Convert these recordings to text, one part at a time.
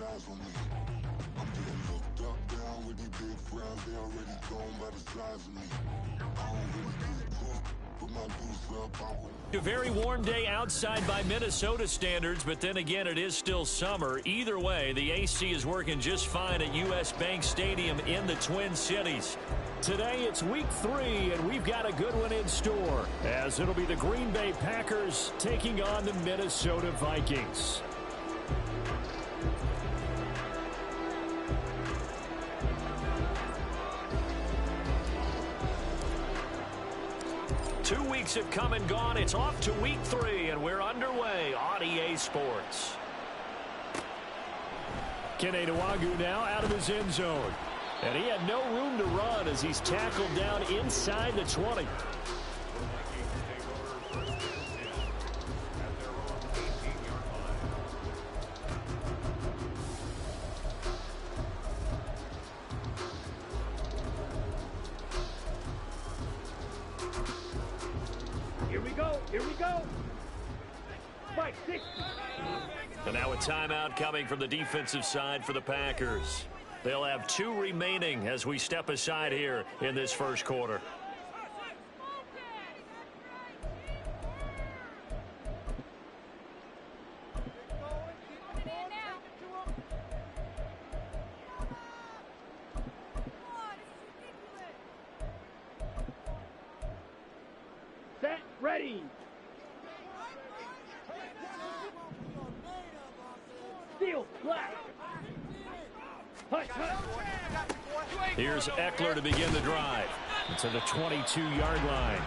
eyes on me. I'm getting looked up, down with these big frowns. They already gone by the size of me. I don't really get cooked. Put my deuce up, I will. A very warm day outside by Minnesota standards, but then again, it is still summer. Either way, the AC is working just fine at U.S. Bank Stadium in the Twin Cities. Today, it's week 3, and we've got a good one in store, as it'll be the Green Bay Packers taking on the Minnesota Vikings. Two weeks have come and gone. It's off to week 3, and we're underway on EA Sports. Kene Nwagu now out of his end zone. And he had no room to run as he's tackled down inside the 20. Here we go. Mike, 60. And now a timeout coming from the defensive side for the Packers. They'll have 2 remaining as we step aside here in this first quarter. Set, ready. Steal, black. Here's Eckler to begin the drive. To the 22-yard line.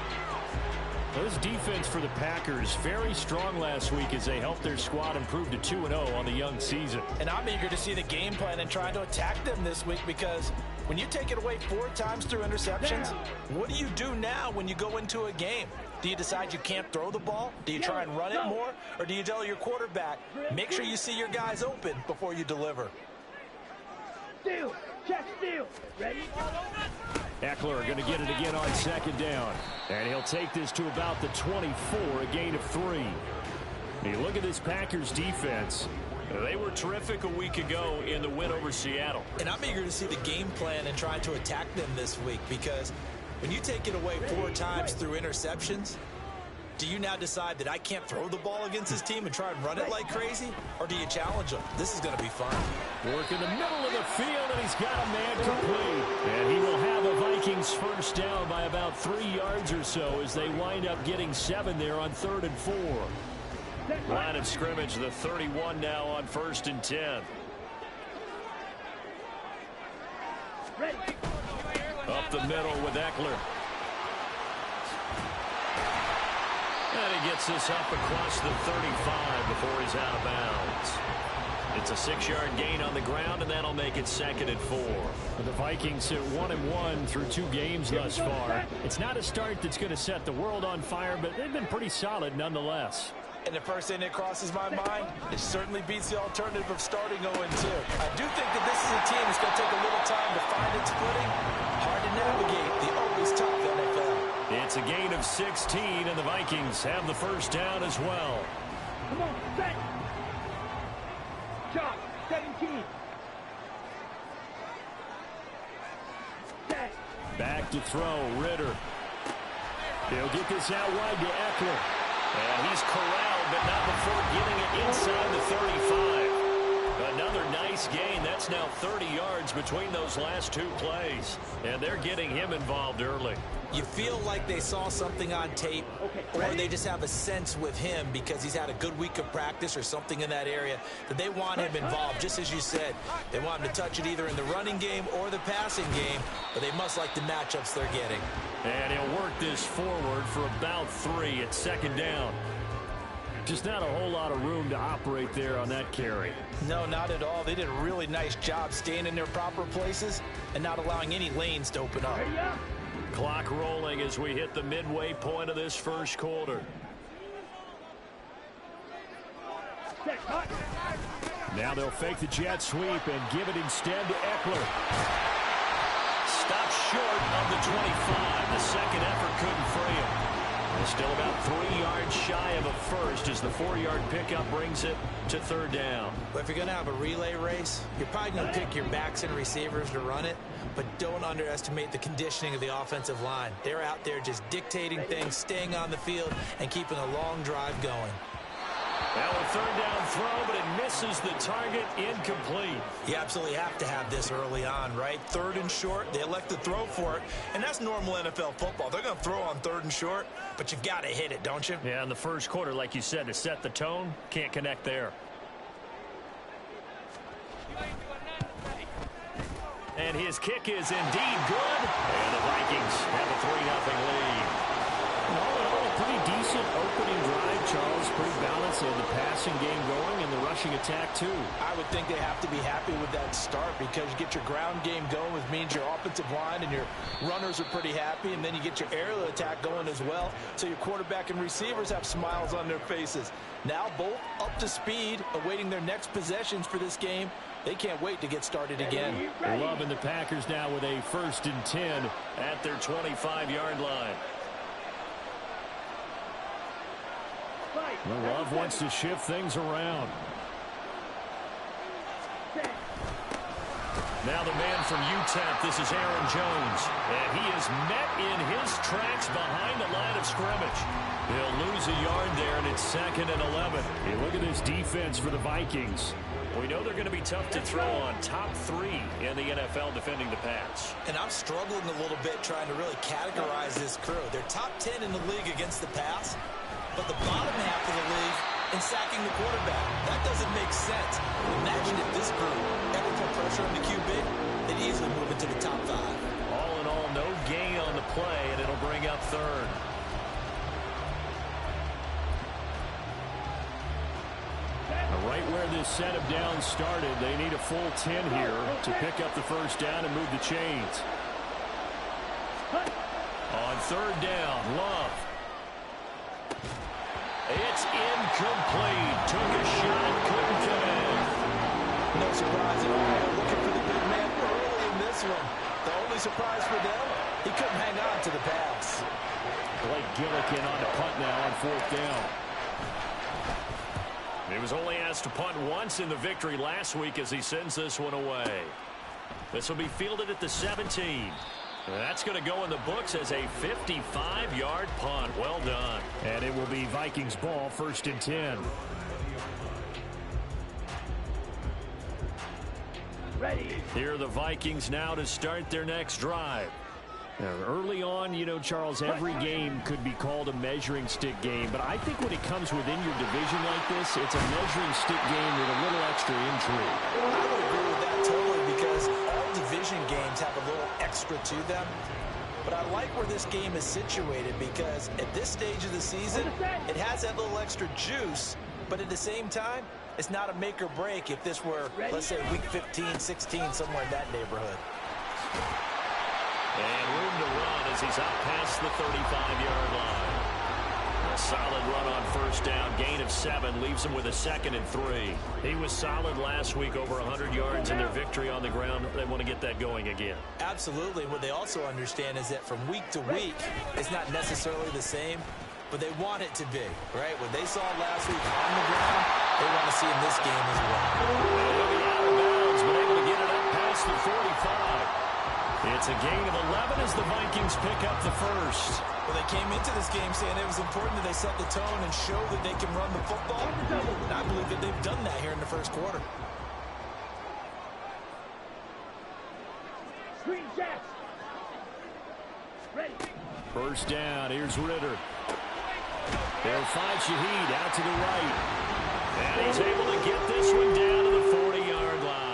Well, this defense for the Packers, very strong last week as they helped their squad improve to 2-0 on the young season. And I'm eager to see the game plan and trying to attack them this week, because when you take it away 4 times through interceptions, what do you do now when you go into a game? Do you decide you can't throw the ball? Do you try and run it more? Or do you tell your quarterback, make sure you see your guys open before you deliver? Steal, check steal. Ready? Eckler going to get it again on second down. And he'll take this to about the 24, a gain of 3. You look at this Packers defense. They were terrific a week ago in the win over Seattle. And I'm eager to see the game plan and try to attack them this week, because when you take it away 4 times through interceptions, do you now decide that I can't throw the ball against this team and try and run it like crazy? Or do you challenge them? This is going to be fun. Work in the middle of the field, and he's got a man complete. And he will have a Vikings first down by about 3 yards or so as they wind up getting 7 there on 3rd and 4. Line of scrimmage, the 31 now on 1st and 10. Up the middle with Eckler. And he gets this up across the 35 before he's out of bounds. It's a 6-yard gain on the ground, and that'll make it 2nd and 4. The Vikings sit 1-1 through 2 games thus far. It's not a start that's going to set the world on fire, but they've been pretty solid nonetheless. And the first thing that crosses my mind, it certainly beats the alternative of starting 0-2. I do think that this is a team that's going to take a little time to find its footing. Hard to navigate the always tough NFL. It's a gain of 16, and the Vikings have the first down as well. Come on, set. Shot, 17. Set. Back to throw, Ritter. He'll get this out wide to Eckler. And he's corralled, but not before getting it inside the 35. Another nice gain. That's now 30 yards between those last 2 plays. And they're getting him involved early. You feel like they saw something on tape, or they just have a sense with him because he's had a good week of practice or something in that area that they want him involved. Just as you said, they want him to touch it either in the running game or the passing game, but they must like the matchups they're getting. And he'll work this forward for about 3 at 2nd down. Just not a whole lot of room to operate there on that carry. No, not at all. They did a really nice job staying in their proper places and not allowing any lanes to open up. Clock rolling as we hit the midway point of this first quarter. Now they'll fake the jet sweep and give it instead to Eckler. Stopped short of the 25. The second effort couldn't free him. Still about 3 yards shy of a first as the 4-yard pickup brings it to 3rd down. But if you're going to have a relay race, you're probably going to pick your backs and receivers to run it, but don't underestimate the conditioning of the offensive line. They're out there just dictating things, staying on the field, and keeping a long drive going. Now a 3rd down throw, but it misses the target, incomplete. You absolutely have to have this early on, right? 3rd and short, they elect to throw for it, and that's normal NFL football. They're going to throw on 3rd and short, but you've got to hit it, don't you? Yeah, in the first quarter, like you said, to set the tone, can't connect there. And his kick is indeed good, and the Vikings have a 3-0 lead. All in all, a pretty decent opening drive, Charles. Pretty balanced. They had the passing game going and the rushing attack, too. I would think they have to be happy with that start because you get your ground game going, which means your offensive line and your runners are pretty happy, and then you get your aerial attack going as well, so your quarterback and receivers have smiles on their faces. Now both up to speed, awaiting their next possessions for this game. They can't wait to get started again. Love and the Packers now with a 1st and 10 at their 25-yard line. Love wants to shift things around. Now the man from UTEP, this is Aaron Jones. And he is met in his tracks behind the line of scrimmage. He'll lose a yard there, and it's 2nd and 11. Hey, look at this defense for the Vikings. We know they're going to be tough to throw on. Top 3 in the NFL defending the pass. And I'm struggling a little bit trying to really categorize this crew. They're top 10 in the league against the pass, but the bottom half of the league in sacking the quarterback. That doesn't make sense. Imagine if this group ever put pressure on the QB, they'd easily move into the top 5. All in all, no gain on the play, and it'll bring up 3rd. Right where this set of downs started, they need a full 10 here to pick up the 1st down and move the chains. On 3rd down, Love. It's incomplete. Took a shot, couldn't connect. No surprise at all. They're looking for the big man early in this one. The only surprise for them, he couldn't hang on to the pass. Blake Gillikin on the punt now on 4th down. He was only asked to punt once in the victory last week as he sends this one away. This will be fielded at the 17. That's going to go in the books as a 55-yard punt. Well done. And it will be Vikings ball, 1st and 10. Ready. Here are the Vikings now to start their next drive. Now, early on, you know, Charles, every game could be called a measuring stick game, but I think when it comes within your division like this, it's a measuring stick game with a little extra intrigue. I would agree with that totally because all division games have a little extra to them. But I like where this game is situated because at this stage of the season, it has that little extra juice, but at the same time, it's not a make or break if this were, let's say, week 15, 16, somewhere in that neighborhood. And room to run as he's out past the 35-yard line. A solid run on 1st down. Gain of 7 leaves him with a 2nd and 3. He was solid last week, over 100 yards in their victory on the ground. They want to get that going again. Absolutely. What they also understand is that from week to week, it's not necessarily the same, but they want it to be, right? What they saw last week on the ground, they want to see in this game as well. They'll be out of bounds, but able to get it up past the 45. It's a gain of 11 as the Vikings pick up the 1st. Well, they came into this game saying it was important that they set the tone and show that they can run the football. And I believe that they've done that here in the 1st quarter. Green Jacks. Ready. 1st down. Here's Ritter. They'll find Shaheed out to the right. And he's able to get this one down to the 40-yard line.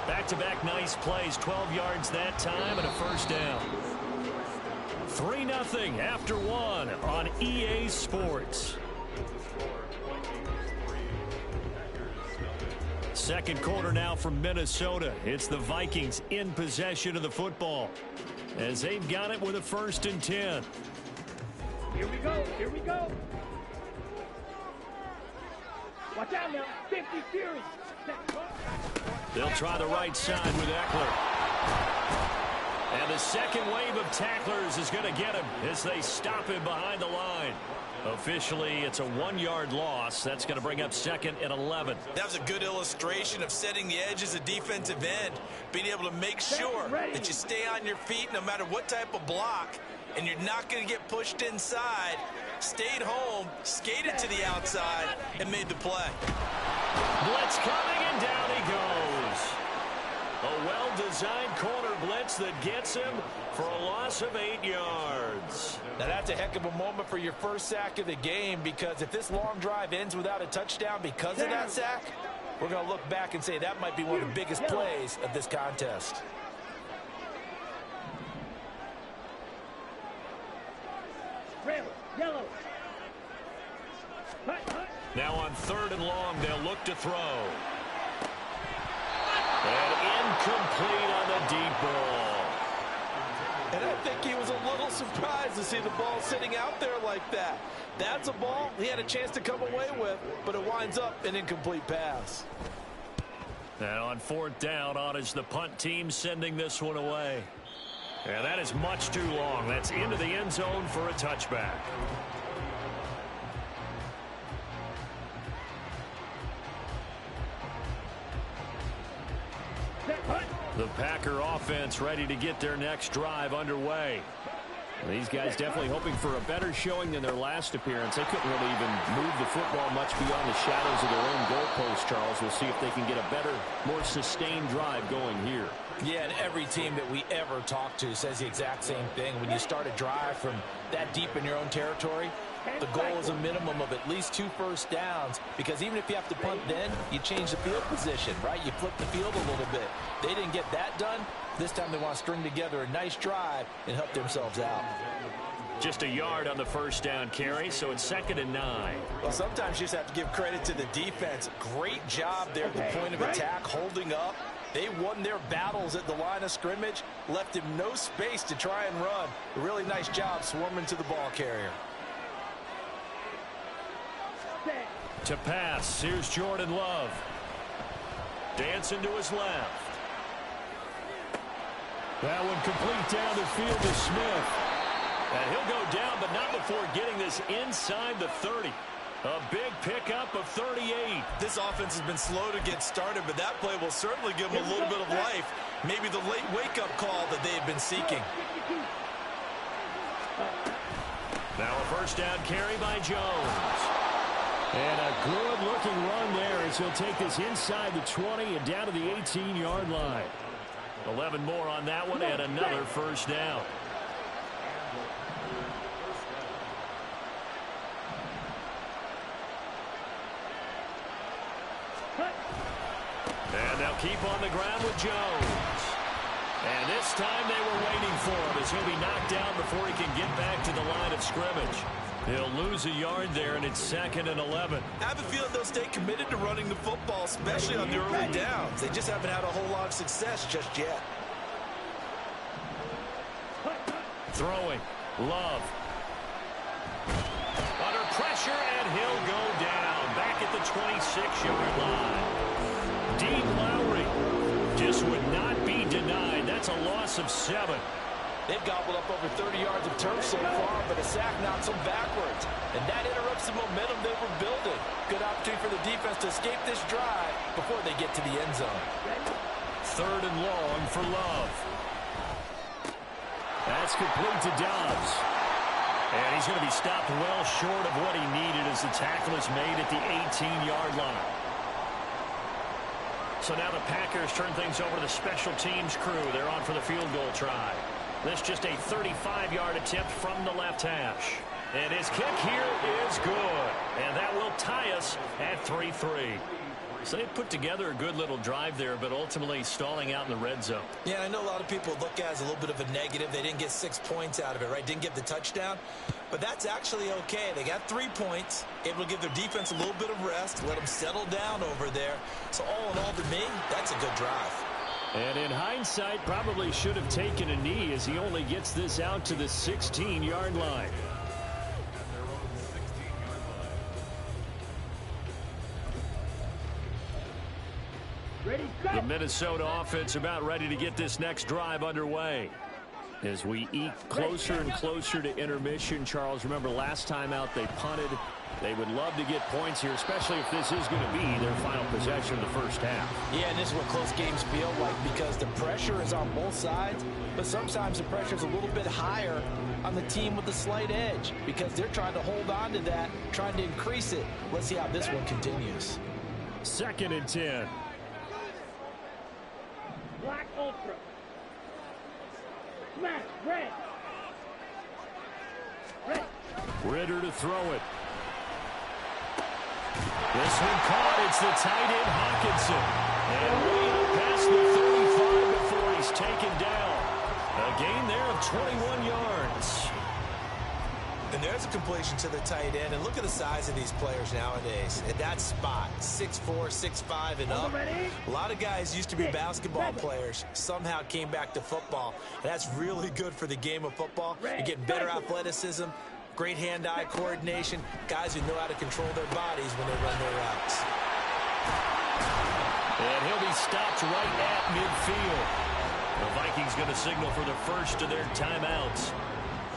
Back-to-back nice plays, 12 yards that time, and a 1st down. 3-0 after 1 on EA Sports. 2nd quarter now from Minnesota. It's the Vikings in possession of the football as they've got it with a 1st and 10. Here we go. Here we go. Watch out now. 50 Fury. They'll try the right side with Eckler. And the second wave of tacklers is going to get him as they stop him behind the line. Officially, it's a 1-yard loss. That's going to bring up 2nd and 11. That was a good illustration of setting the edge as a defensive end, being able to make sure that you stay on your feet no matter what type of block, and you're not going to get pushed inside. Stayed home, skated to the outside, and made the play. Blitz coming, and down he goes. A well-designed corner blitz that gets him for a loss of 8 yards. Now that's a heck of a moment for your first sack of the game, because if this long drive ends without a touchdown because of that sack, we're going to look back and say that might be one of the biggest plays of this contest. Yellow. Now on 3rd and long, they'll look to throw. And incomplete on the deep ball. And I think he was a little surprised to see the ball sitting out there like that. That's a ball he had a chance to come away with, but it winds up an incomplete pass. And on 4th down, on is the punt team sending this one away. And that is much too long. That's into the end zone for a touchback. The Packer offense ready to get their next drive underway. These guys definitely hoping for a better showing than their last appearance. They couldn't really even move the football much beyond the shadows of their own goalpost, Charles. We'll see if they can get a better, more sustained drive going here. Yeah, and every team that we ever talk to says the exact same thing. When you start a drive from that deep in your own territory, the goal is a minimum of at least 2 first downs, because even if you have to punt then, you change the field position, right? You flip the field a little bit. They didn't get that done. This time they want to string together a nice drive and help themselves out. Just a yard on the first down carry, so it's 2nd and 9. Well, sometimes you just have to give credit to the defense. Great job there at the point of attack, holding up. They won their battles at the line of scrimmage, left him no space to try and run. A really nice job swarming to the ball carrier. To pass, here's Jordan Love. Dancing to his left. That one complete down the field to Smith. And he'll go down, but not before getting this inside the 30. A big pickup of 38. This offense has been slow to get started, but that play will certainly give them a little bit of life. Maybe the late wake-up call that they had been seeking. Now a first down carry by Jones. And a good-looking run there as he'll take this inside the 20 and down to the 18-yard line. 11 more on that one and another first down. And they'll keep on the ground with Jones. And this time they were waiting for him as he'll be knocked down before he can get back to the line of scrimmage. He'll lose a yard there, and it's 2nd and 11. I have a feeling they'll stay committed to running the football, especially on the early downs. They just haven't had a whole lot of success just yet. Throwing. Love. Under pressure, and he'll go down. Back at the 26-yard line. Dean Lowry just would not be denied. That's a loss of 7. They've gobbled up over 30 yards of turf so far, but a sack knocks them backwards. And that interrupts the momentum they were building. Good opportunity for the defense to escape this drive before they get to the end zone. 3rd and long for Love. That's complete to Dobbs. And he's going to be stopped well short of what he needed as the tackle is made at the 18-yard line. So now the Packers turn things over to the special teams crew. They're on for the field goal try. This just a 35-yard attempt from the left hash. And his kick here is good. And that will tie us at 3-3. So they put together a good little drive there, but ultimately stalling out in the red zone. Yeah, I know a lot of people look at it as a little bit of a negative. They didn't get 6 points out of it, right? Didn't get the touchdown. But that's actually okay. They got 3 points, able to give their defense a little bit of rest, let them settle down over there. So all in all, to me, that's a good drive. And in hindsight, probably should have taken a knee as he only gets this out to the 16-yard line. Ready, The Minnesota offense about ready to get this next drive underway. As we eke closer and closer to intermission, Charles, remember last time out they punted. They would love to get points here, especially if this is going to be their final possession of the first half. Yeah, and this is what close games feel like because the pressure is on both sides, but sometimes the pressure is a little bit higher on the team with the slight edge because they're trying to hold on to that, trying to increase it. Let's see how this one continues. 2nd and 10. Black Ultra. Smash. Red. Red. Ritter to throw it. This one caught. It's the tight end Hawkinson. And way up past the 35 before he's taken down. A gain there of 21 yards. And there's a completion to the tight end. And look at the size of these players nowadays. At that spot, 6'4", 6'5", and up. A lot of guys used to be basketball players. Somehow came back to football. And that's really good for the game of football. You get better athleticism, great hand-eye coordination, guys who know how to control their bodies when they run their routes. And he'll be stopped right at midfield. The Vikings going to signal for the first of their timeouts,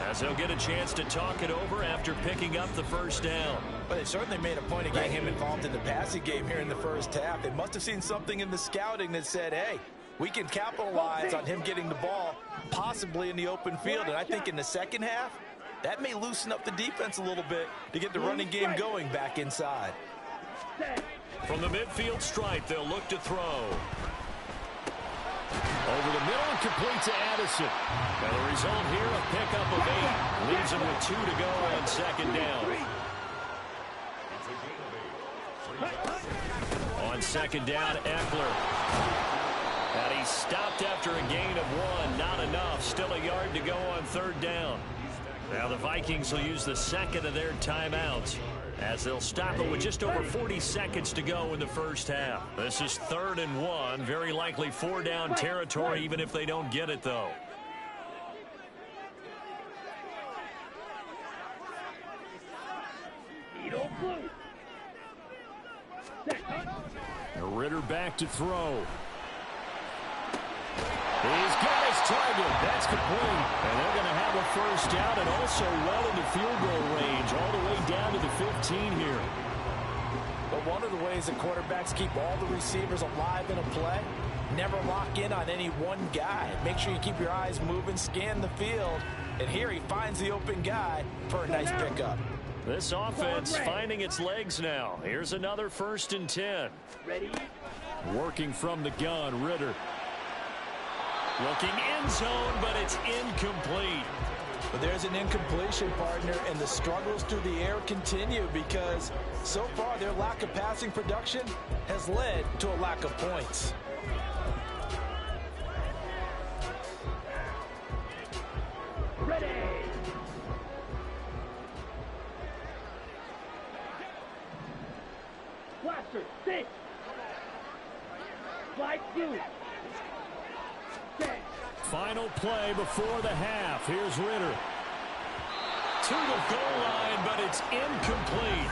as they'll get a chance to talk it over after picking up the first down. But they certainly made a point of getting him involved in the passing game here in the first half. They must have seen something in the scouting that said, hey, we can capitalize on him getting the ball, possibly in the open field. And I think in the second half, that may loosen up the defense a little bit to get the running game going back inside. From the midfield stripe, they'll look to throw. Over the middle and complete to Addison. Now the result here, a pickup of 8. Leaves him with 2 to go on 2nd down. On 2nd down, Eckler. And he's stopped after a gain of 1. Not enough. Still a yard to go on 3rd down. Now the Vikings will use the 2nd of their timeouts, as they'll stop it with just over 40 seconds to go in the first half. This is 3rd and 1. Very likely 4-down territory, even if they don't get it, though. Ritter back to throw. He's got his target. That's complete. And they're going to have a first down and also well into field goal range, all the way down to the 15 here. But one of the ways that quarterbacks keep all the receivers alive in a play, never lock in on any one guy. Make sure you keep your eyes moving, scan the field. And here he finds the open guy for a nice pickup. This offense finding its legs now. Here's another 1st and 10. Ready? Working from the gun, Ritter. Looking end zone, but it's incomplete. But there's an incompletion, partner, and the struggles through the air continue because so far their lack of passing production has led to a lack of points. Ready? Blaster, 6. Flight 2. Final play before the half. Here's Ritter. To the goal line, but it's incomplete.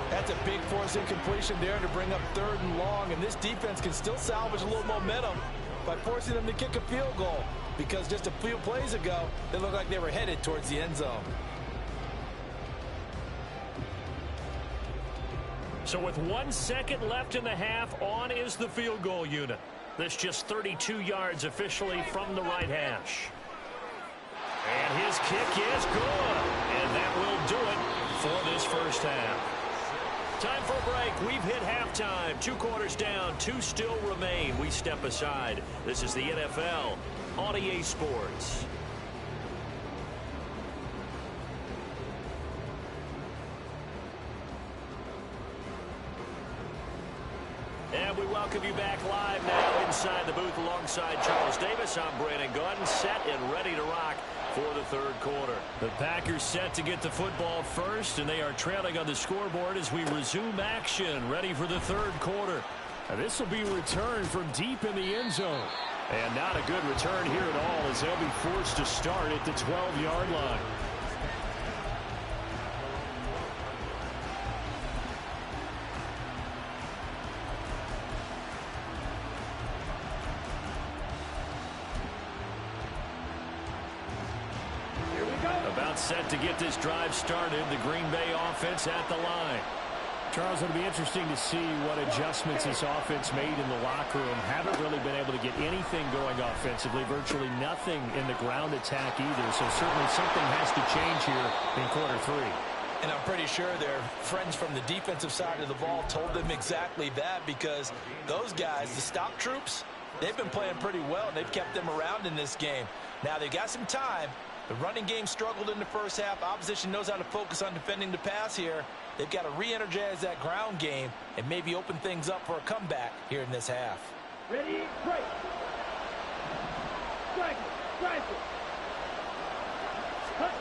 That's a big force incompletion there to bring up 3rd and long, and this defense can still salvage a little momentum by forcing them to kick a field goal because just a few plays ago, they looked like they were headed towards the end zone. So with 1 second left in the half, on is the field goal unit. This just 32 yards officially from the right hash. And his kick is good. And that will do it for this first half. Time for a break. We've hit halftime. 2 quarters down. 2 still remain. We step aside. This is the NFL on EA Sports. And we welcome you back live now inside the booth alongside Charles Davis. I'm Brandon Gordon, set and ready to rock for the 3rd quarter. The Packers set to get the football first, and they are trailing on the scoreboard as we resume action, ready for the 3rd quarter. This will be returned from deep in the end zone. And not a good return here at all, as they'll be forced to start at the 12-yard line. set to get this drive started. The Green Bay offense at the line. Charles, it'll be interesting to see what adjustments this offense made in the locker room. Haven't really been able to get anything going offensively, virtually nothing in the ground attack either. So certainly something has to change here in quarter three. And I'm pretty sure their friends from the defensive side of the ball told them exactly that, because those guys, the stop troops, they've been playing pretty well, and they've kept them around in this game. Now, they've got some time. The running game struggled in the first half. Opposition knows how to focus on defending the pass here. They've got to re-energize that ground game and maybe open things up for a comeback here in this half. Ready, break. Strike it. Cut.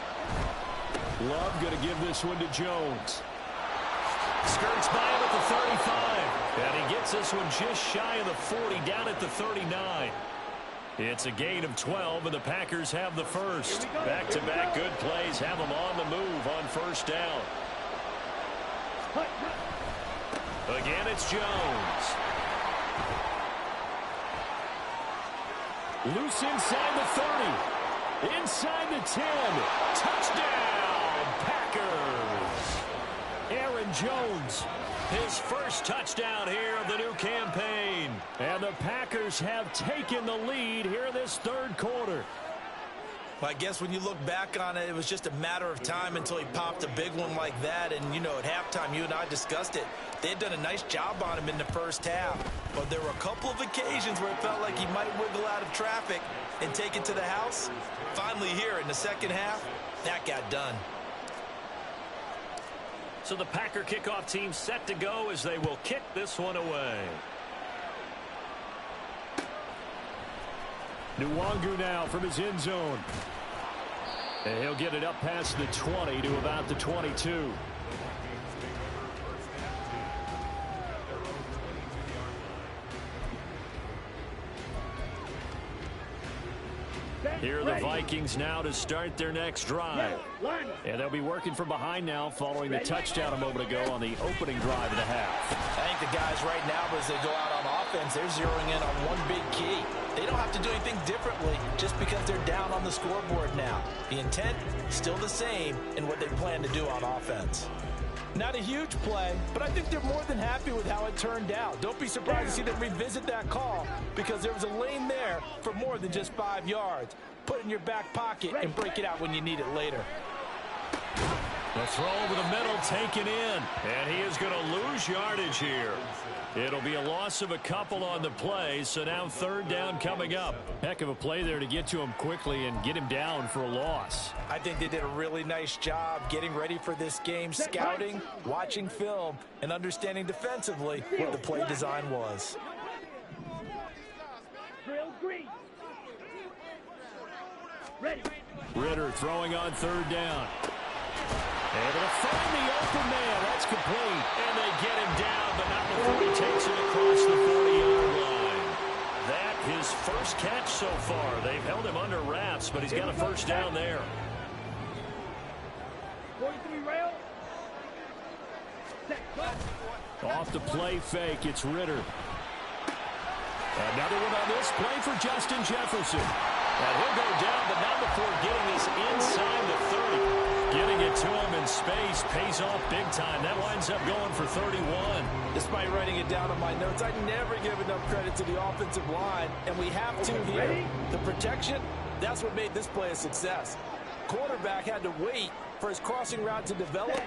Love going to give this one to Jones. Skirts by him at the 35. And he gets this one just shy of the 40, down at the 39. It's a gain of 12, and the Packers have the first. Back-to-back good plays have them on the move on first down. Again, it's Jones. Loose inside the 30. Inside the 10. Touchdown, Packers. Aaron Jones, his first touchdown here of the new campaign. And the Packers have taken the lead here in this third quarter. Well, I guess when you look back on it, it was just a matter of time until he popped a big one like that. And, you know, at halftime, you and I discussed it. They had done a nice job on him in the first half. But there were a couple of occasions where it felt like he might wiggle out of traffic and take it to the house. Finally here in the second half, that got done. So the Packer kickoff team set to go as they will kick this one away. Nwangu now from his end zone. And he'll get it up past the 20 to about the 22. Here are the Vikings now to start their next drive. And they'll be working from behind now following the touchdown a moment ago on the opening drive of the half. I think the guys right now, as they go out on offense, they're zeroing in on one big key. They don't have to do anything differently just because they're down on the scoreboard now. The intent still the same in what they plan to do on offense. Not a huge play, but I think they're more than happy with how it turned out. Don't be surprised to see them revisit that call, because there was a lane there for more than just 5 yards. Put it in your back pocket and break it out when you need it later. The throw over the middle taken in, and he is going to lose yardage here. It'll be a loss of a couple on the play, so now third down coming up. Heck of a play there to get to him quickly and get him down for a loss. I think they did a really nice job getting ready for this game, scouting, watching film, and understanding defensively what the play design was. Drill green. Ready. Ritter throwing on third down. Able to find the open man. That's complete. And they get him down, but not before he takes it across the 40-yard line. That his first catch so far. They've held him under wraps, but he's got a first down there. 43 rail. Set. Off the play fake, it's Ritter. Another one on this play for Justin Jefferson. And he'll go down, but not before getting this inside the 30. Getting it to him in space pays off big time. That winds up going for 31. Despite writing it down on my notes, I never give enough credit to the offensive line, and we have to here. The protection, that's what made this play a success. Quarterback had to wait for his crossing route to develop,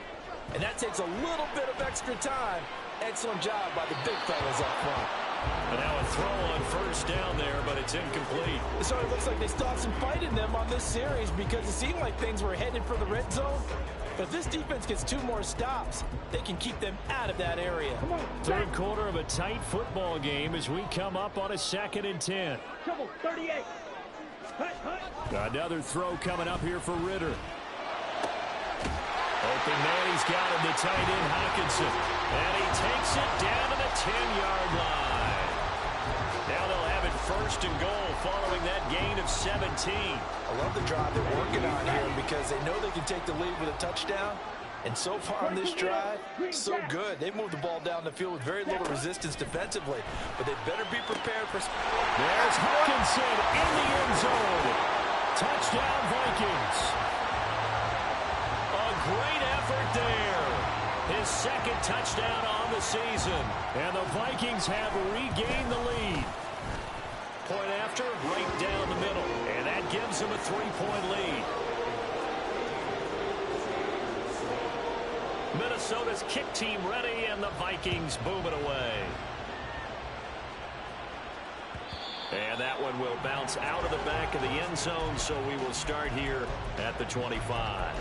and that takes a little bit of extra time. Excellent job by the big fellas up front. And now a throw on first down there, but it's incomplete. So it looks like they still have some fight in them on this series, because it seemed like things were headed for the red zone. But if this defense gets 2 more stops, they can keep them out of that area. Third quarter of a tight football game as we come up on a 2nd and 10. Trouble 38. Another throw coming up here for Ritter. Open man, he's got him, the tight end Hockenson. And he takes it down to the 10-yard line. Now they'll have it 1st and goal following that gain of 17. I love the drive they're working on here, because they know they can take the lead with a touchdown. And so far on this drive, so good. They moved the ball down the field with very little resistance defensively. But they better be prepared for... There's Hockenson in the end zone. Touchdown, Vikings. great effort there. His second touchdown on the season. And the Vikings have regained the lead. Point after, right down the middle. And that gives them a 3-point lead. Minnesota's kick team ready, and the Vikings boom it away. And that one will bounce out of the back of the end zone, so we will start here at the 25.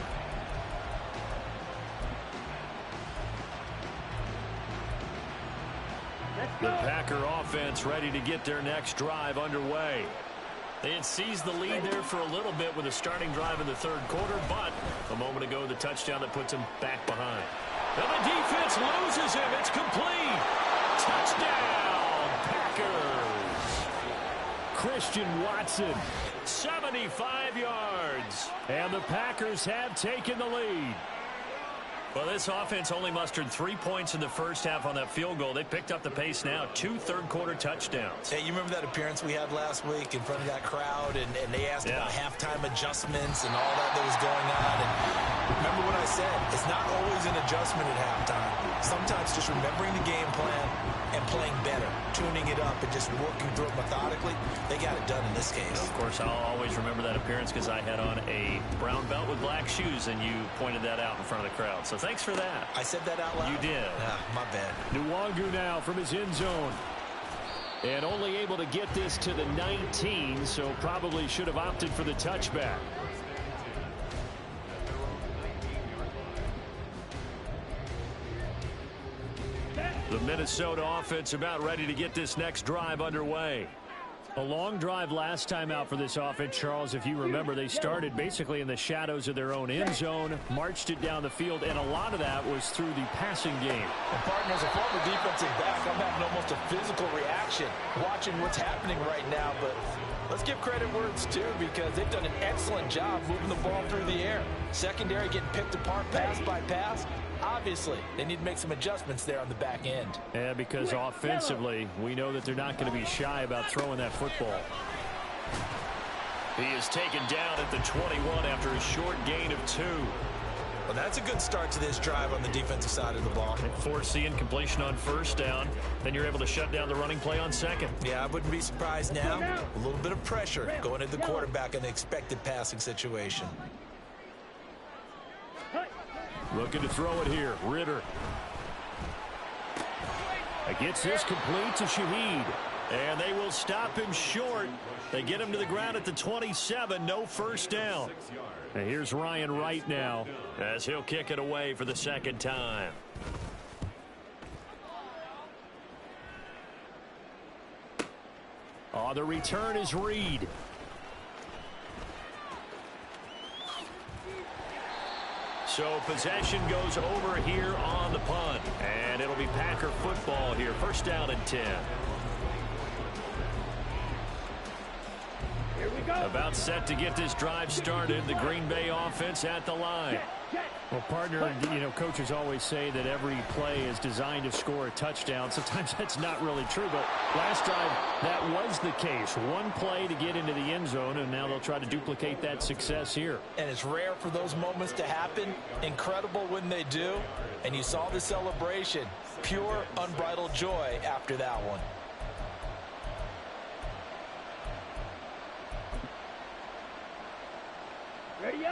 The Packer offense ready to get their next drive underway. They had seized the lead there for a little bit with a starting drive in the third quarter, but a moment ago, the touchdown that puts them back behind. And the defense loses him. It's complete. Touchdown, Packers. Christian Watson, 75 yards. And the Packers have taken the lead. Well, this offense only mustered 3 points in the first half on that field goal. They picked up the pace now. 2 third-quarter touchdowns. Hey, you remember that appearance we had last week in front of that crowd, and they asked about halftime adjustments and all that was going on. And remember what I said. It's not always an adjustment at halftime. Sometimes just remembering the game plan and playing better, tuning it up and just working through it methodically. They got it done in this case. Of course, I'll always remember that appearance because I had on a brown belt with black shoes, and you pointed that out in front of the crowd. So thanks for that. I said that out loud? You did. My bad. Nwangu now from his end zone. And only able to get this to the 19, so probably should have opted for the touchback. The Minnesota offense about ready to get this next drive underway. A long drive last time out for this offense, Charles. If you remember, they started basically in the shadows of their own end zone, marched it down the field, and a lot of that was through the passing game. And partners, a former defensive back, I'm having almost a physical reaction watching what's happening right now. But let's give credit where it's due, because they've done an excellent job moving the ball through the air. Secondary getting picked apart pass by pass. Obviously, they need to make some adjustments there on the back end. Yeah, because offensively, we know that they're not going to be shy about throwing that football. He is taken down at the 21 after a short gain of 2. Well, that's a good start to this drive on the defensive side of the ball. Force the incompletion on first down. Then you're able to shut down the running play on second. Yeah, I wouldn't be surprised now. A little bit of pressure going at the quarterback in the expected passing situation. Looking to throw it here. Ritter. Gets this complete to Shaheed. And they will stop him short. They get him to the ground at the 27. No first down. And here's Ryan Wright now, as he'll kick it away for the second time. The return is Reed. So possession goes over here on the punt. And it'll be Packer football here. First down and 10. Here we go. About set to get this drive started. The Green Bay offense at the line. Well, partner, you know, coaches always say that every play is designed to score a touchdown. Sometimes that's not really true, but last drive, that was the case. One play to get into the end zone, and now they'll try to duplicate that success here. And it's rare for those moments to happen. Incredible when they do. And you saw the celebration. Pure, unbridled joy after that one.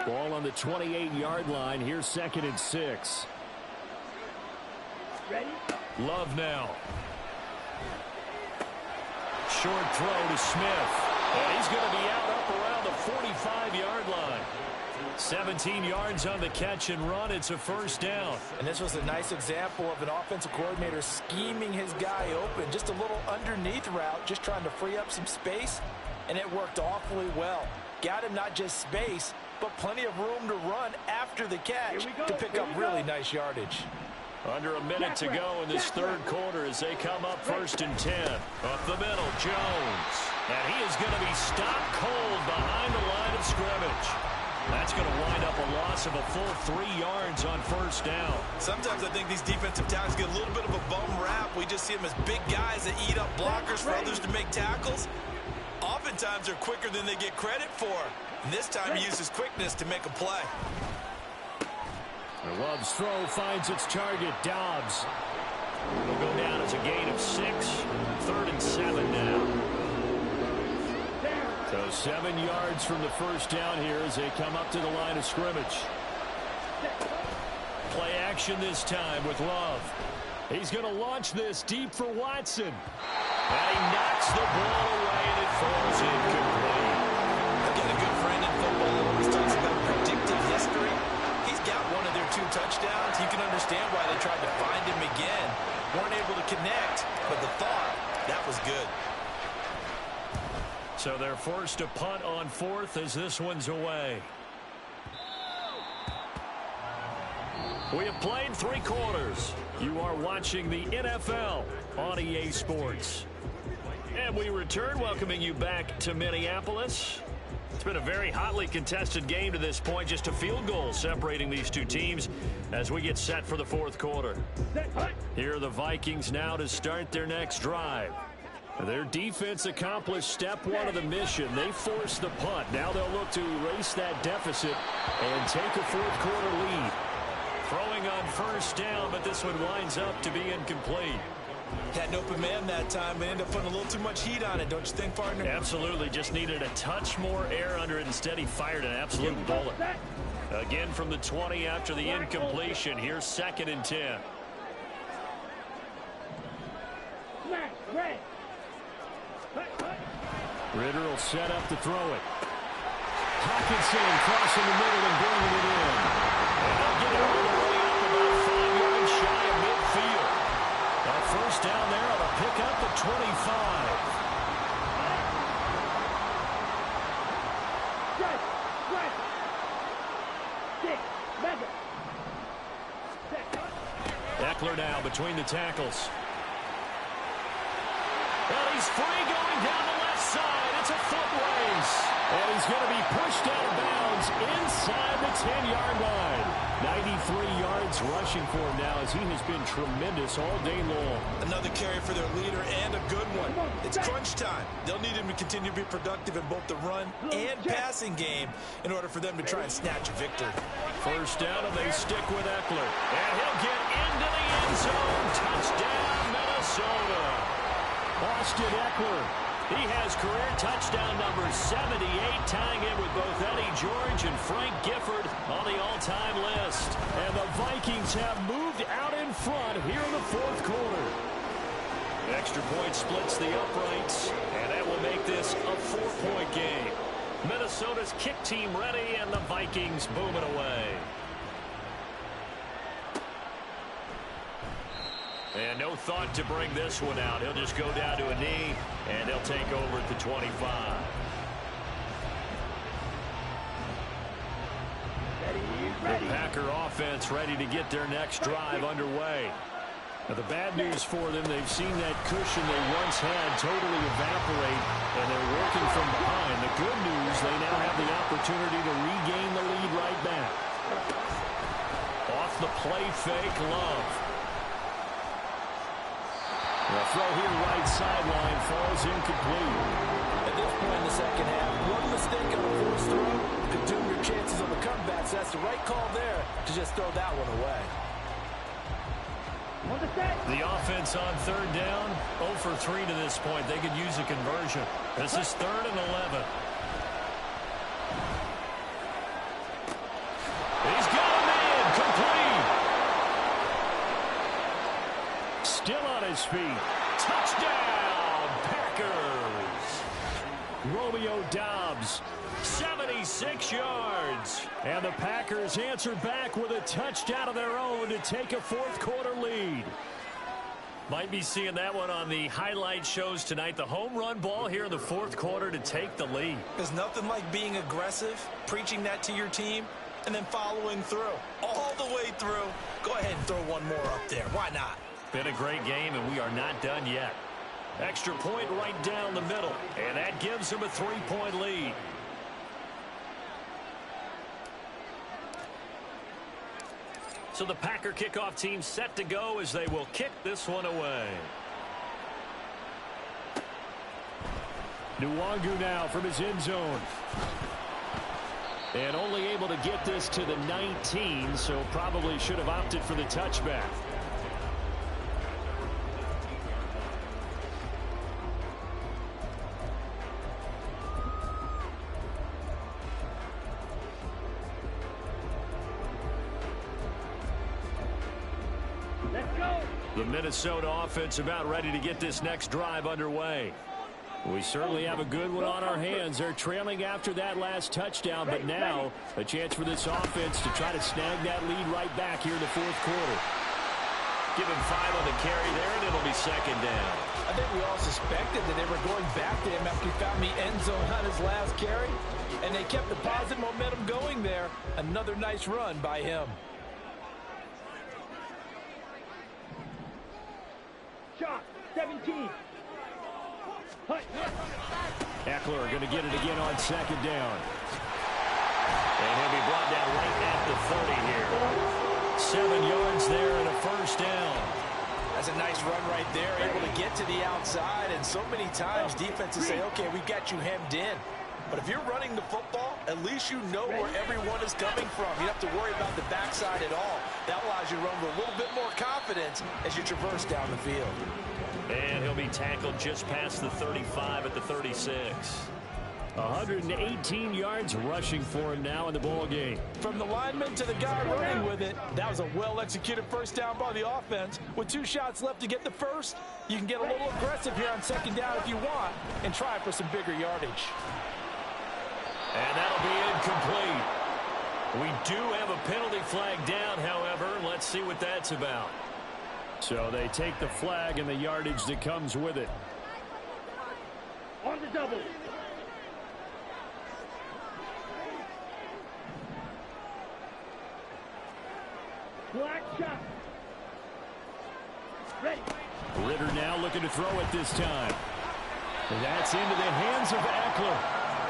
Ball on the 28-yard line. Here's 2nd and 6. Ready? Love now. Short throw to Smith. And he's going to be out up around the 45-yard line. 17 yards on the catch and run. It's a first down. And this was a nice example of an offensive coordinator scheming his guy open. Just a little underneath route, just trying to free up some space. And it worked awfully well. Got him not just space, but plenty of room to run after the catch to pick up really nice yardage. Under a minute to go in this third quarter as they come up 1st and 10. Up the middle, Jones. And he is going to be stopped cold behind the line of scrimmage. That's going to wind up a loss of a full 3 yards on first down. Sometimes I think these defensive tackles get a little bit of a bum rap. We just see them as big guys that eat up blockers for others to make tackles. Oftentimes they're quicker than they get credit for. And this time he used his quickness to make a play. Love's throw finds its target. Dobbs will go down as a gain of 6. 3rd and 7 now. So 7 yards from the first down here as they come up to the line of scrimmage. Play action this time with Love. He's going to launch this deep for Watson. And he knocks the ball away, and it falls incomplete. Again, a good friend in football always talks about predictive history. He's got one of their 2 touchdowns. You can understand why they tried to find him again. Weren't able to connect, but the thought, that was good. So they're forced to punt on 4th as this one's away. We have played 3 quarters. You are watching the NFL on EA Sports. And we return, welcoming you back to Minneapolis. It's been a very hotly contested game to this point. Just a field goal separating these 2 teams as we get set for the 4th quarter. Here are the Vikings now to start their next drive. Their defense accomplished step 1 of the mission. They forced the punt. Now they'll look to erase that deficit and take a 4th quarter lead. Throwing on first down, but this one winds up to be incomplete. Had an open man that time, but ended up putting a little too much heat on it, don't you think, partner? Absolutely. Just needed a touch more air under it. Instead, he fired an absolute bullet. Again from the 20 after the incompletion. Here's 2nd and 10. Ritter will set up to throw it. Hawkinson crossing the middle and bringing it in. And they'll get it all the way up about 5 yards shy of midfield. A first down there on a pickup at 25. Eckler now between the tackles. And he's free going down the left side. It's a foot race. And he's going to be pushed out of bounds inside the 10-yard line. 93 yards rushing for him now as he has been tremendous all day long. Another carry for their leader and a good one. It's crunch time. They'll need him to continue to be productive in both the run and passing game in order for them to try and snatch a victory. First down, and they stick with Eckler. And he'll get into the end zone. Touchdown, Minnesota. Austin Eckler. He has career touchdown number 78, tying it with both Eddie George and Frank Gifford on the all-time list. And the Vikings have moved out in front here in the 4th quarter. Extra point splits the uprights, and that will make this a 4-point game. Minnesota's kick team ready, and the Vikings booming away. And no thought to bring this one out. He'll just go down to a knee, and they'll take over at the 25. The Packer offense ready to get their next drive underway. Now, the bad news for them, they've seen that cushion they once had totally evaporate, and they're working from behind. The good news, they now have the opportunity to regain the lead right back. Off the play fake, Love. The throw here right sideline falls incomplete. At this point in the second half, one mistake on a forced throw could doom your chances of a comeback. So that's the right call there to just throw that one away. The offense on 3rd down, 0 for 3 to this point. They could use a conversion. This is 3rd and 11. He's got him in, complete. Still on his feet. Touchdown, Packers. Romeo Dobbs. 76 yards. And the Packers answer back with a touchdown of their own to take a 4th quarter lead. Might be seeing that one on the highlight shows tonight. The home run ball here in the 4th quarter to take the lead. There's nothing like being aggressive, preaching that to your team, and then following through. All the way through. Go ahead and throw one more up there. Why not? Been a great game, and we are not done yet. Extra point right down the middle, and that gives them a 3-point lead. So the Packer kickoff team set to go as they will kick this one away. Nwangu now from his end zone. And only able to get this to the 19, so probably should have opted for the touchback. Let's go. The Minnesota offense about ready to get this next drive underway. We certainly have a good one on our hands. They're trailing after that last touchdown, but now a chance for this offense to try to snag that lead right back here in the fourth quarter. Give him 5 on the carry there, and it'll be second down. I think we all suspected that they were going back to him after he found the end zone on his last carry, and they kept the positive momentum going there. Another nice run by him. Shot, 17. Eckler going to get it again on second down. And he'll be brought down right at the 30 here. 7 yards there and a first down. That's a nice run right there, able to get to the outside. And so many times defenses say, okay, we've got you hemmed in. But if you're running the football, at least you know where everyone is coming from. You don't have to worry about the backside at all. That allows you to run with a little bit more confidence as you traverse down the field. And he'll be tackled just past the 35 at the 36. 118 yards rushing for him now in the ball game. From the lineman to the guy running with it, that was a well-executed first down by the offense. With 2 shots left to get the first, you can get a little aggressive here on second down if you want and try for some bigger yardage. And that'll be incomplete. We do have a penalty flag down, however. Let's see what that's about. So they take the flag and the yardage that comes with it. On the double. Black shot. Ready. Ritter now looking to throw it this time. And that's into the hands of Eckler.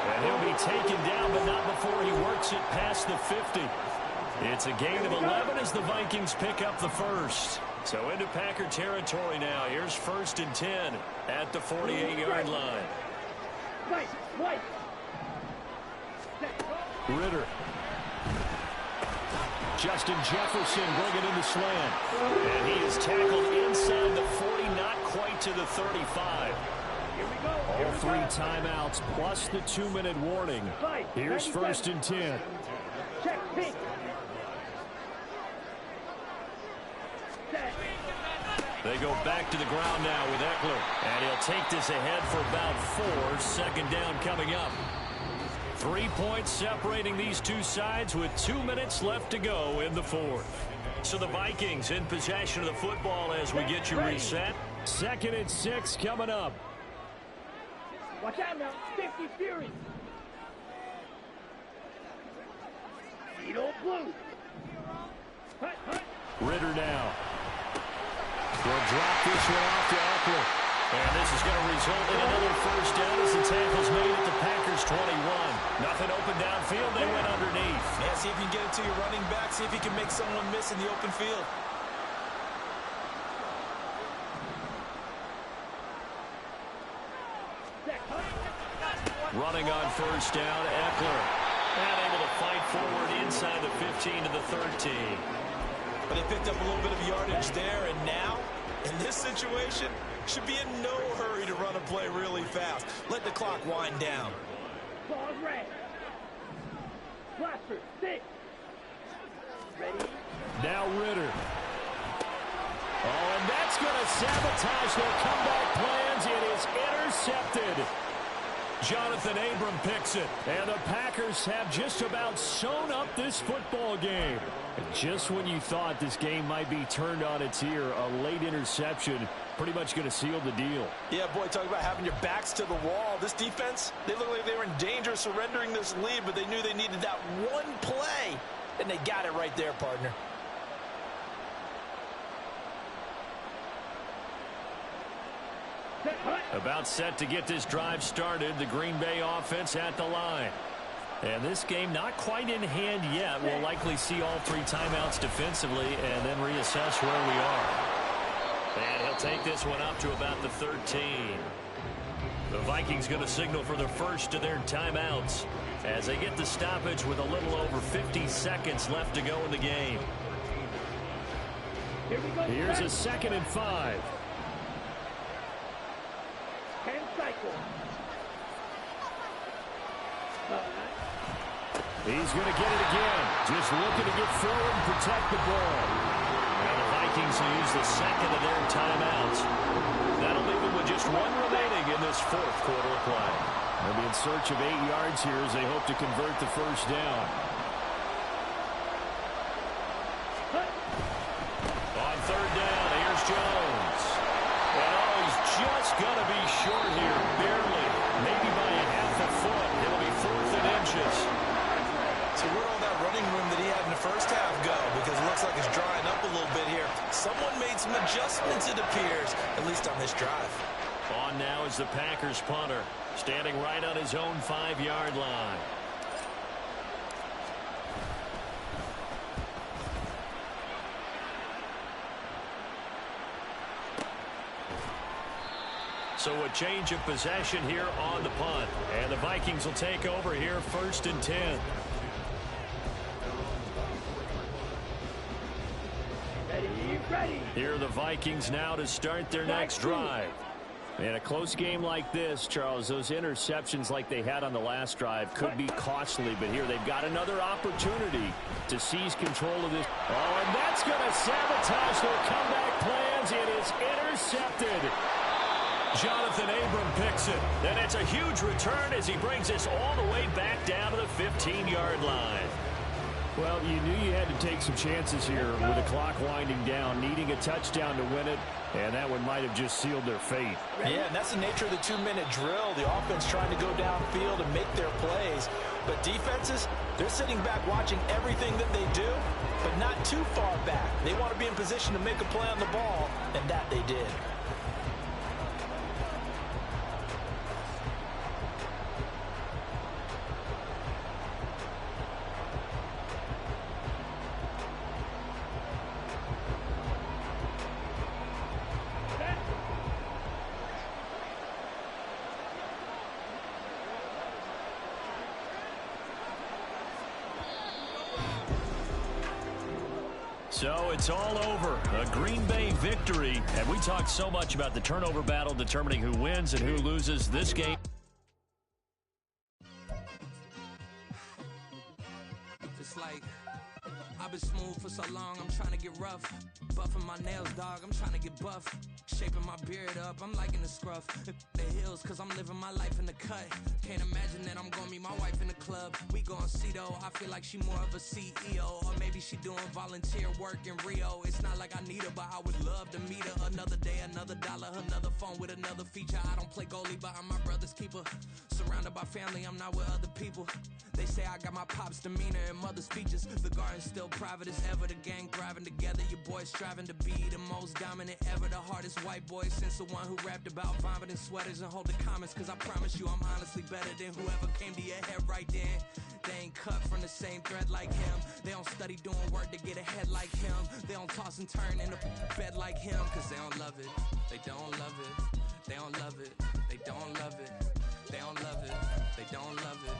And he'll be taken down, but not before he works it past the 50. It's a gain of 11 as the Vikings pick up the first. So into Packer territory now. Here's 1st and 10 at the 48-yard line. Ritter. Justin Jefferson bringing in the slant. And he is tackled inside the 40, not quite to the 35. All 3 timeouts plus the 2-minute warning. Here's 1st and 10. Check, pink. They go back to the ground now with Eckler. And he'll take this ahead for about 4. Second down coming up. 3 points separating these two sides with 2 minutes left to go in the fourth. So the Vikings in possession of the football as we get you reset. 2nd and 6 coming up. Watch out now. 50 Fury. Zero blue. Ritter now. Will drop this one off to Eckler. And this is going to result in another first down as the tackle's made at the Packers' 21. Nothing open downfield. They went underneath. Yeah, see if you can get it to your running back. See if you can make someone miss in the open field. Running on first down, Eckler. And able to fight forward inside the 15 to the 13. But they picked up a little bit of yardage there, and now, in this situation, should be in no hurry to run a play really fast. Let the clock wind down. Ball's red. Blaster, 6. Ready? Now Ritter. Oh, and that's going to sabotage their comeback plans. It is intercepted. Jonathan Abram picks it. And the Packers have just about sewn up this football game. And just when you thought this game might be turned on its ear, a late interception pretty much going to seal the deal. Yeah, boy, talk about having your backs to the wall. This defense, they look like they were in danger of surrendering this lead, but they knew they needed that one play, and they got it right there, partner. About set to get this drive started. The Green Bay offense at the line. And this game not quite in hand yet. We'll likely see all 3 timeouts defensively and then reassess where we are. And he'll take this one up to about the 13. The Vikings going to signal for the first of their timeouts as they get the stoppage with a little over 50 seconds left to go in the game. Here's a 2nd and 5. 10 cycles. He's going to get it again. Just looking to get forward and protect the ball. And the Vikings will use the 2nd of their timeouts. That'll leave them with just 1 remaining in this 4th quarter of play. They'll be in search of 8 yards here as they hope to convert the first down. On 3rd down, here's Jones. And he's just going to be short here, barely. Maybe by a half a foot. It'll be 4th and inches. So where'd all that running room that he had in the first half go? Because it looks like it's drying up a little bit here. Someone made some adjustments, it appears, at least on this drive. On now is the Packers punter, standing right on his own 5-yard line. So a change of possession here on the punt. And the Vikings will take over here 1st and 10. Ready. Here are the Vikings now to start their next drive. In a close game like this, Charles, those interceptions like they had on the last drive could be costly, but here they've got another opportunity to seize control of this. Oh, and that's going to sabotage their comeback plans. It is intercepted. Jonathan Abram picks it. And it's a huge return as he brings this all the way back down to the 15-yard line. Well, you knew you had to take some chances here with the clock winding down, needing a touchdown to win it, and that one might have just sealed their fate. Yeah, and that's the nature of the 2-minute drill. The offense trying to go downfield and make their plays. But defenses, they're sitting back watching everything that they do, but not too far back. They want to be in position to make a play on the ball, and that they did. So it's all over. A Green Bay victory. And we talked so much about the turnover battle determining who wins and who loses this game. It's like I've been smooth for so long, I'm trying to get rough. Buffing my nails, dog, I'm trying to get buff. Shaping my beard up, I'm liking the scruff. The hills, cause I'm living my life in the cut. Can't imagine that I'm gonna meet my wife in the club. We gon' see though, I feel like she more of a CEO. Or maybe she doing volunteer work in Rio. It's not like I need her, but I would love to meet her. Another day, another dollar, another phone with another feature. I don't play goalie, but I'm my brother's keeper. Surrounded by family, I'm not with other people. They say I got my pop's demeanor and mother's features. The garden's still private as ever, the gang thriving together. Your boys striving to be the most dominant ever. The hardest white boy since the one who rapped about vomiting sweaters and hold the comments. Cause I promise you I'm honestly better than whoever came to your head right then. They ain't cut from the same thread like him. They don't study doing work to get ahead like him. They don't toss and turn in a bed like him. Cause they don't love it, they don't love it. They don't love it, they don't love it. They don't love it, they don't love it.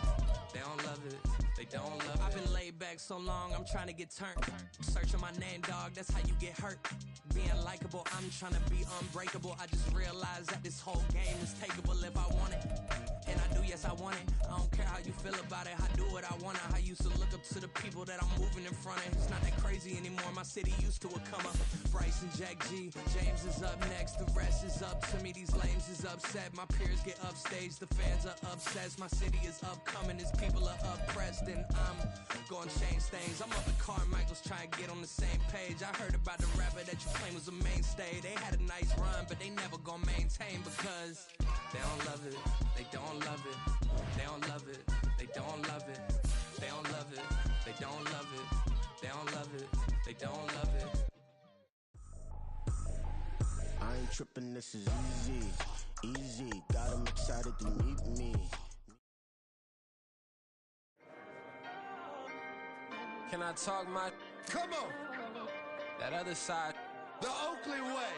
They don't love it, they don't love it. I've been laid back so long, I'm trying to get turned. Searching my name, dog, that's how you get hurt. Being likable, I'm trying to be unbreakable. I just realized that this whole game is takeable if I want it. And I do, yes, I want it. I don't care how you feel about it, I do what I want. I used to look up to the people that I'm moving in front of. It's not that crazy anymore, my city used to a come up. Bryce and Jack G, James is up next, the rest is up to me. These lames is upset, my peers get upstage, the fans are obsessed. My city is upcoming, his people are oppressed, and I'm gonna change things. I'm up at Carmichael's trying to get on the same page. I heard about the rapper that you claim was a mainstay. They had a nice run, but they never gonna maintain because they don't love it, they don't love it, they don't love it, they don't love it, they don't love it, they don't love it, they don't love it, they don't love it. I ain't tripping, this is easy, easy. Got 'em excited to meet me. Can I talk my... Come on! That other side. The Oakland way.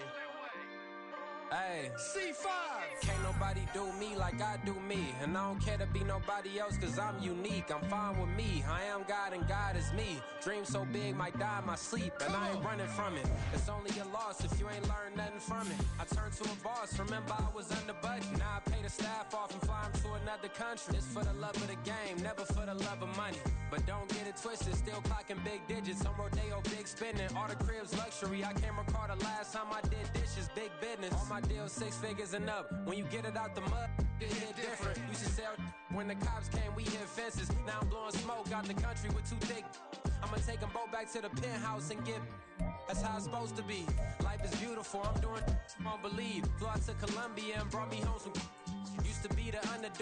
Hey. C5. Can't nobody nobody do me like I do me. And I don't care to be nobody else cause I'm unique. I'm fine with me, I am God and God is me. Dream so big, might die in my sleep, and I ain't running from it. It's only a loss if you ain't learned nothing from it. I turned to a boss, remember I was under budget. Now I pay the staff off and fly them to another country. It's for the love of the game, never for the love of money. But don't get it twisted, still clocking big digits. On Rodeo, big spending, all the cribs luxury. I can't recall the last time I did dishes, big business. All my deals 6 figures and up. When you get it out the mud, it hit different. Used to sell when the cops came, we hit fences. Now I'm blowing smoke out the country with 2 thick. I'ma take them both back to the penthouse and get. That's how it's supposed to be. Life is beautiful, I'm doing, won't believe. Flew out to Colombia and brought me home some. Used to be the underdog.